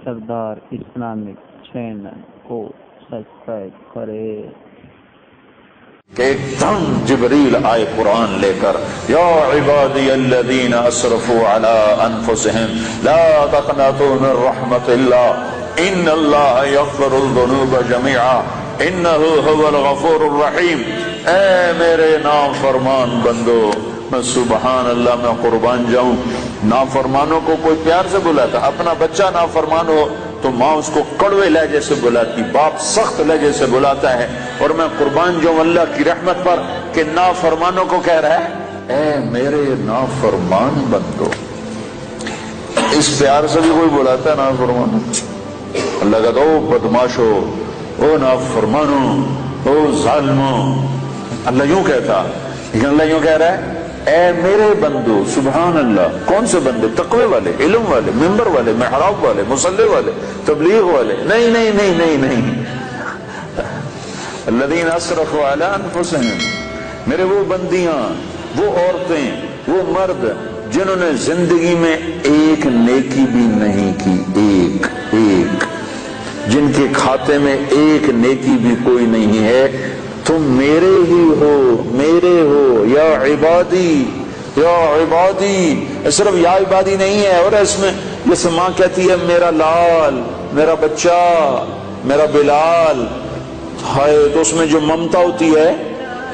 سردار Islamic channel کو subscribe کرے کہ ایک دم جبریل آئے قرآن لے کر، یا عبادی الذین اسرفوا علی انفسہم لا تقنطوا من رحمت اللہ ان اللہ یغفر الذنوب جميعا انہ هو الغفور الرحیم۔ اے میرے نافرمان بندو، میں سبحان اللہ میں قربان جاؤں، نافرمانوں کو کوئی پیار سے بلاتا، اپنا بچہ نافرمان ہو تو ماں اس کو کڑوے لہجے سے بلاتی، باپ سخت لہجے سے بلاتا ہے، اور میں قربان جاؤں اللہ کی رحمت پر کہ نافرمانوں کو کہہ رہا ہے اے میرے نافرمان بندو۔ اس پیار سے بھی کوئی بلاتا ہے نافرمانوں؟ اللہ کہتا او بدماشو، او نافرمانو، او ظالمو، اللہ یوں کہتا، لیکن اللہ یوں کہہ رہا ہے اے میرے بندو۔ سبحان اللہ، کون سے بندے؟ تقوی والے، علم والے، منبر والے، محراب والے، مصلی والے، تبلیغ والے؟ نہیں نہیں نہیں نہیں نہیں، الذین اسرفوا علی انفسہم، میرے وہ بندیاں، وہ عورتیں، وہ مرد جنہوں نے زندگی میں ایک نیکی بھی نہیں کی، ایک جن کے کھاتے میں ایک نیکی بھی کوئی نہیں ہے، تم میرے ہی ہو، میرے ہو، یا عبادی، یا عبادی۔ صرف یا عبادی نہیں ہے، اور اس میں جیسے ماں کہتی ہے میرا لال، میرا بچہ، میرا بلال، ہائے، تو اس میں جو ممتا ہوتی ہے،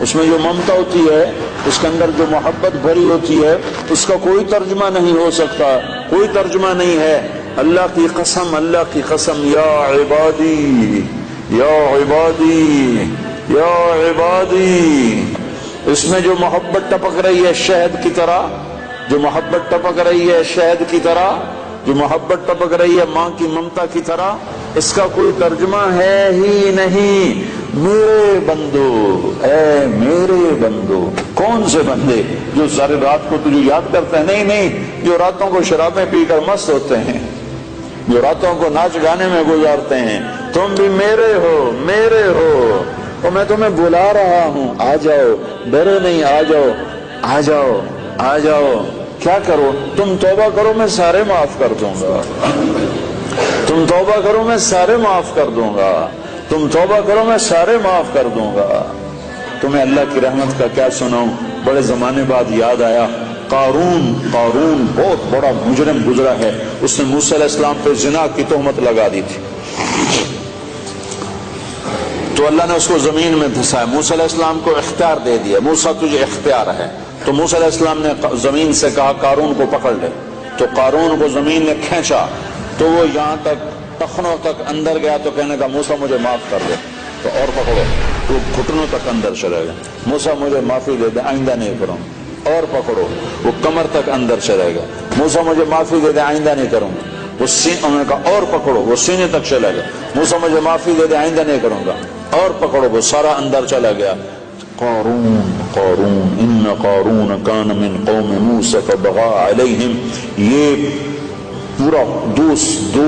اس میں جو ممتا ہوتی ہے، اس کے اندر جو محبت بھری ہوتی ہے، اس کا کوئی ترجمہ نہیں ہو سکتا، کوئی ترجمہ نہیں ہے۔ اللہ کی قسم، اللہ کی قسم، یا عبادی، یا عبادی، یا عبادی، اس میں جو محبت ٹپک رہی ہے شہد کی طرح، جو محبت ٹپک رہی ہے شہد کی طرح، جو محبت ٹپک رہی ہے ماں کی ممتا کی طرح، اس کا کوئی ترجمہ ہے ہی نہیں۔ میرے بندو، اے میرے بندو، کون سے بندے جو سارے رات کو تجھے یاد کرتے ہیں؟ نہیں نہیں، جو راتوں کو شرابیں پی کر مست ہوتے ہیں، جو راتوں کو ناچ گانے میں گزارتے ہیں۔ تم بھی میرے ہو، میرے ہو، اور میں تمہیں بلا رہا ہوں، آ جاؤ، ڈرو نہیں، آ جاؤ، آ جاؤ، آ جاؤ۔ کیا کرو؟ تم توبہ کرو، میں سارے معاف کر دوں گا، تم توبہ کرو میں سارے معاف کر دوں گا، تم توبہ کرو میں سارے معاف کر دوں گا۔ تمہیں اللہ کی رحمت کا کیا سناؤں، بڑے زمانے بعد یاد آیا، قارون بہت بڑا مجرم گزرا ہے، اس نے موسیٰ علیہ السلام پہ زنا کی تہمت لگا دی تھی، تو اللہ نے اس کو زمین میں دھسایا، موسیٰ علیہ السلام کو اختیار دے دیا، موسیٰ تجھے اختیار ہے۔ تو موسیٰ علیہ السلام نے زمین سے کہا قارون کو پکڑ لے، تو قارون کو زمین نے کھینچا، تو وہ یہاں تک ٹخنوں تک اندر گیا، تو کہنے کا موسیٰ مجھے معاف کر دے، تو اور پکڑو، وہ گھٹنوں تک اندر چلے گا، موسیٰ مجھے معافی دے دے، آئندہ نہیں کروں، اور پکڑو، وہ کمر تک اندر چلے گا، موسیٰ مجھے معافی دے دے، آئندہ نہیں کروں گا، وہ انہوں نے کہا اور پکڑو، وہ سینے تک چلا گیا، موسیٰ مجھے معافی دے دے، آئندہ نہیں کروں گا، اور پکڑو، وہ سارا اندر چلا گیا۔ قارون ان قارون کان من قوم موسیٰ فبغى علیہم، یہ پورا دو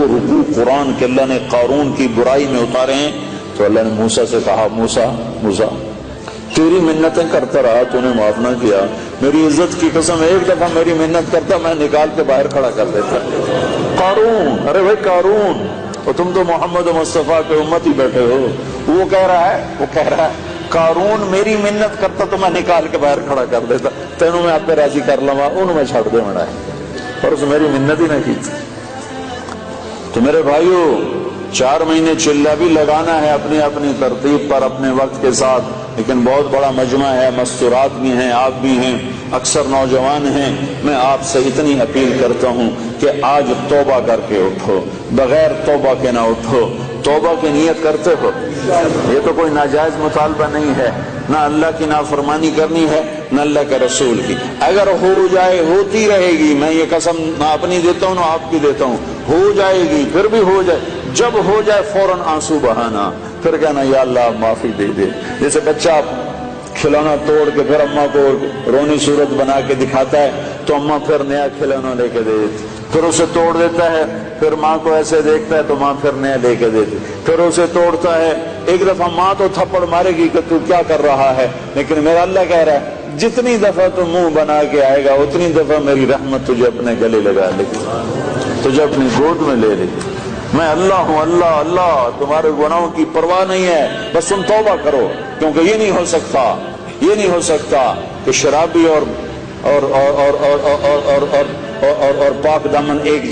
رکوع قرآن کے اللہ نے قارون کی برائی میں اتارے ہیں۔ تو اللہ نے موسیٰ سے کہا موسیٰ تیری منتیں کرتا رہا، تو نے معاف نہ کیا، میری عزت کی قسم ایک دفعہ میری منت کرتا میں نکال کے باہر کھڑا کر دیتا۔ قارون، ارے بھائی قارون، اور تم تو محمد مصطفیٰ کے امت ہی بیٹھے ہو، وہ کہہ رہا ہے قارون میری منت کرتا تو میں نکال کے باہر کھڑا کر دیتا، تینوں میں آپ پہ راضی کر لوا، انہوں میں چھڑ دے مڑا ہے، اور اس میری منت ہی نہ کی۔ تو میرے بھائیو، 4 مہینے چلہ بھی لگانا ہے اپنی اپنی ترتیب پر، اپنے وقت کے ساتھ، لیکن بہت بڑا مجمع ہے، مستورات بھی ہیں، آپ بھی ہیں، اکثر نوجوان ہیں۔ میں آپ سے اتنی اپیل کرتا ہوں کہ آج توبہ کر کے اٹھو، بغیر توبہ کے نہ اٹھو۔ توبہ کی نیت کرتے ہو؟ یہ تو کوئی ناجائز مطالبہ نہیں ہے، نہ اللہ کی نافرمانی کرنی ہے نہ اللہ کے رسول کی۔ اگر ہو جائے، ہوتی رہے گی، میں یہ قسم نہ اپنی دیتا ہوں نہ آپ کی دیتا ہوں، ہو جائے گی، پھر بھی ہو جائے، جب ہو جائے فوراً آنسو بہانا، پھر کہنا یا اللہ معافی دے دے۔ جیسے بچہ کھلونا توڑ کے پھر اماں کو رونی صورت بنا کے دکھاتا ہے، تو اماں پھر نیا کھلونا لے کے دے دیتی، پھر اسے توڑ دیتا ہے، پھر ماں کو ایسے دیکھتا ہے تو ماں پھر نیا لے کے دیتی، پھر اسے توڑتا ہے۔ ایک دفعہ ماں تو تھپڑ مارے گی کہ تو کیا کر رہا ہے، لیکن میرا اللہ کہہ رہا ہے جتنی دفعہ تو منہ بنا کے آئے گا اتنی دفعہ میری رحمت تجھے اپنے گلے لگا لے گی، تجھے اپنی گود میں لے لے گی۔ میں اللہ ہوں، اللہ اللہ، تمہارے گناہوں کی پرواہ نہیں ہے، بس تم توبہ کرو، کیونکہ یہ نہیں ہو سکتا، یہ نہیں ہو سکتا کہ شرابی اور پاک دامن ایک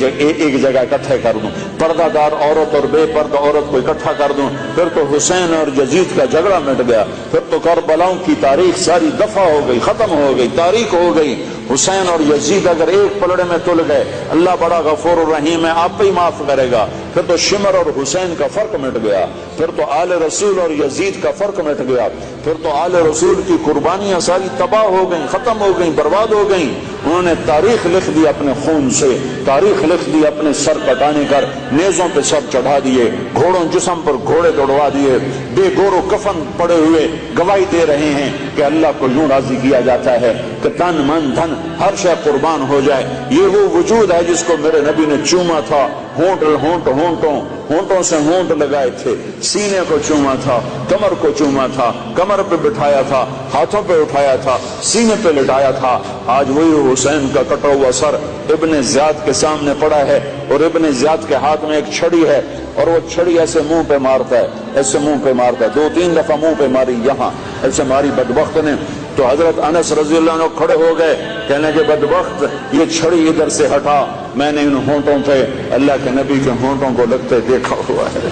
جگہ اکٹھے کر دوں، پردہ دار عورت اور بے پردہ عورت کو اکٹھا کر دوں، پھر تو حسین اور یزید کا جھگڑا مٹ گیا، پھر تو کربلاؤں کی تاریخ ساری دفع ہو گئی، ختم ہو گئی، تاریخ ہو گئی۔ حسین اور یزید اگر ایک پلڑے میں تل گئے، اللہ بڑا غفور الرحیم ہے، آپ پہ ہی معاف کرے گا، پھر تو شمر اور حسین کا فرق مٹ گیا، پھر تو آل رسول اور یزید کا فرق مٹ گیا، پھر تو آل رسول کی قربانیاں ساری تباہ ہو گئیں، ختم ہو گئیں، برباد ہو گئیں۔ انہوں نے تاریخ لکھ دی اپنے خون سے، تاریخ لکھ دی اپنے سر کٹانے کر، نیزوں پہ سر چڑھا دیے، گھوڑوں جسم پر گھوڑے دوڑوا دیے، بے گور و کفن پڑے ہوئے گواہی دے رہے ہیں کہ اللہ کو یوں راضی کیا جاتا ہے کہ تن من دھن ہر شے قربان ہو جائے۔ یہ وہ وجود ہے جس کو میرے نبی نے چوما تھا، ہونٹوں سے ہونٹ لگائے تھے، سینے کو چوما تھا، کمر کو چوما تھا، کمر پہ بٹھایا تھا، ہاتھوں پہ اٹھایا تھا، سینے پہ لٹایا تھا۔ آج وہی حسین کا کٹا ہوا سر ابن زیاد کے سامنے پڑا ہے، اور ابن زیاد کے ہاتھ میں ایک چھڑی ہے، اور وہ چھڑی ایسے منہ پہ مارتا ہے، ایسے منہ پہ مارتا ہے، 2-3 دفعہ منہ پہ ماری، یہاں ایسے ماری بدبخت نے۔ تو حضرت انس رضی اللہ عنہ کھڑے ہو گئے، کہنے کہ بدبخت یہ چھڑی ادھر سے ہٹا، میں نے ان ہونٹوں پہ اللہ کے نبی کے ہونٹوں کو لگتے دیکھا ہوا ہے۔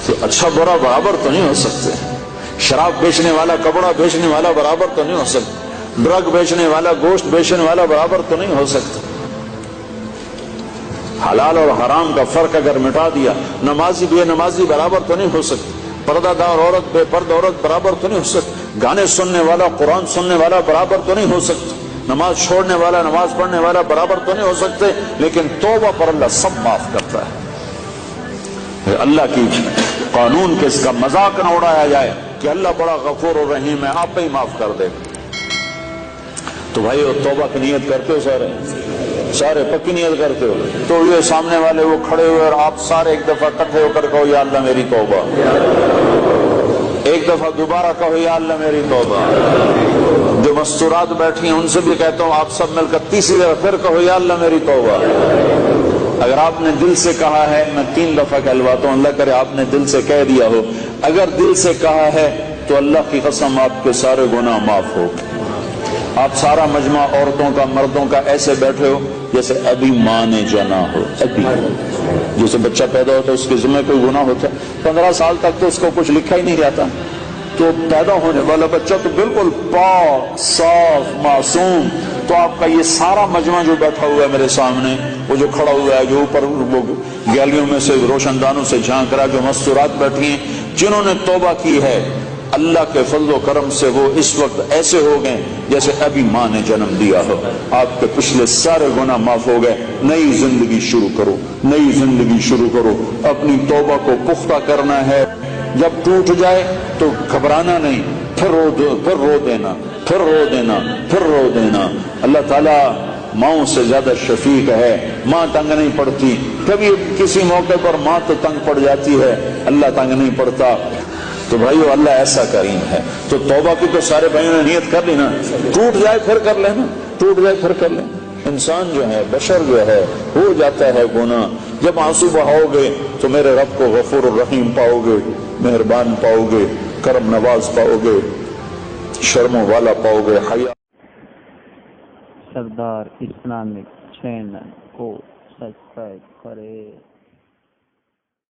تو اچھا برا برابر تو نہیں ہو سکتے، شراب بیچنے والا کپڑا بیچنے والا برابر تو نہیں ہو سکتا، ڈرگ بیچنے والا گوشت بیچنے والا برابر تو نہیں ہو سکتا۔ حلال اور حرام کا فرق اگر مٹا دیا، نمازی بے نمازی برابر تو نہیں ہو سکتی، پردہ دار عورت بے پردہ عورت برابر تو نہیں ہو سکتی، گانے سننے والا قرآن سننے والا برابر تو نہیں ہو سکتا، نماز چھوڑنے والا نماز پڑھنے والا برابر تو نہیں ہو سکتے۔ لیکن توبہ پر اللہ سب معاف کرتا ہے۔ اللہ کی قانون کے اس کا مذاق نہ اڑایا جائے کہ اللہ بڑا غفور الرحیم ہے، آپ پہ ہی معاف کر دے۔ تو بھائی توبہ کی نیت کرتے ہو، سارے پکی نیت کرتے ہو، تو یہ سامنے والے وہ کھڑے ہوئے اور آپ سارے ایک دفعہ اکٹھے ہو کر کہو یا اللہ میری توبہ، ایک دفعہ دوبارہ کہو یا اللہ میری توبہ۔ جو مستورات بیٹھی ہیں ان سے بھی کہتا ہوں آپ سب مل کر تیسری دفعہ پھر کہو یا اللہ میری توبہ۔ اگر آپ نے دل سے کہا ہے، میں 3 دفعہ کہلواتا ہوں، اللہ کرے آپ نے دل سے کہہ دیا ہو، اگر دل سے کہا ہے تو اللہ کی قسم آپ کے سارے گناہ معاف ہو۔ آپ سارا مجمع عورتوں کا مردوں کا ایسے بیٹھے ہو جیسے ابھی ماں نے جنا ہو، ابھی جیسے بچہ پیدا ہوتا ہے اس کے ذمہ کوئی گناہ ہوتا ہے، 15 سال تک تو اس کو کچھ لکھا ہی نہیں جاتا، تو پیدا ہونے والا بچہ تو بالکل پاک صاف معصوم۔ تو آپ کا یہ سارا مجمع جو بیٹھا ہوا ہے میرے سامنے، وہ جو کھڑا ہوا ہے، جو اوپر وہ گیلیوں میں سے روشن دانوں سے جھانک رہا، جو مستورات بیٹھی ہیں، جنہوں نے توبہ کی ہے، اللہ کے فضل و کرم سے وہ اس وقت ایسے ہو گئے جیسے ابھی ماں نے جنم دیا ہو۔ آپ کے پچھلے سارے گناہ معاف ہو گئے، نئی زندگی شروع کرو، نئی زندگی شروع کرو، اپنی توبہ کو پختہ کرنا ہے۔ جب ٹوٹ جائے تو گھبرانا نہیں، پھر رو دینا، پھر رو دینا، پھر رو دینا۔ اللہ تعالیٰ ماؤں سے زیادہ شفیق ہے، ماں تنگ نہیں پڑتی، کبھی کسی موقع پر ماں تو تنگ پڑ جاتی ہے، اللہ تنگ نہیں پڑتا۔ تو بھائیو اللہ ایسا کریم ہے، تو توبہ کی تو سارے بھائیوں نے نیت کر لی نا، ٹوٹ جائے پھر کر لینا، ٹوٹ جائے پھر کر لینا۔ انسان جو ہے، بشر جو ہے، ہو جاتا ہے گناہ، جب آنسو بہاؤ گے تو میرے رب کو غفور الرحیم پاؤ گے، مہربان پاؤ گے، کرم نواز پاؤ گے، شرموں والا پاؤ گے، حیا۔ سردار اسلامک چینل کو سبسکرائب کرے۔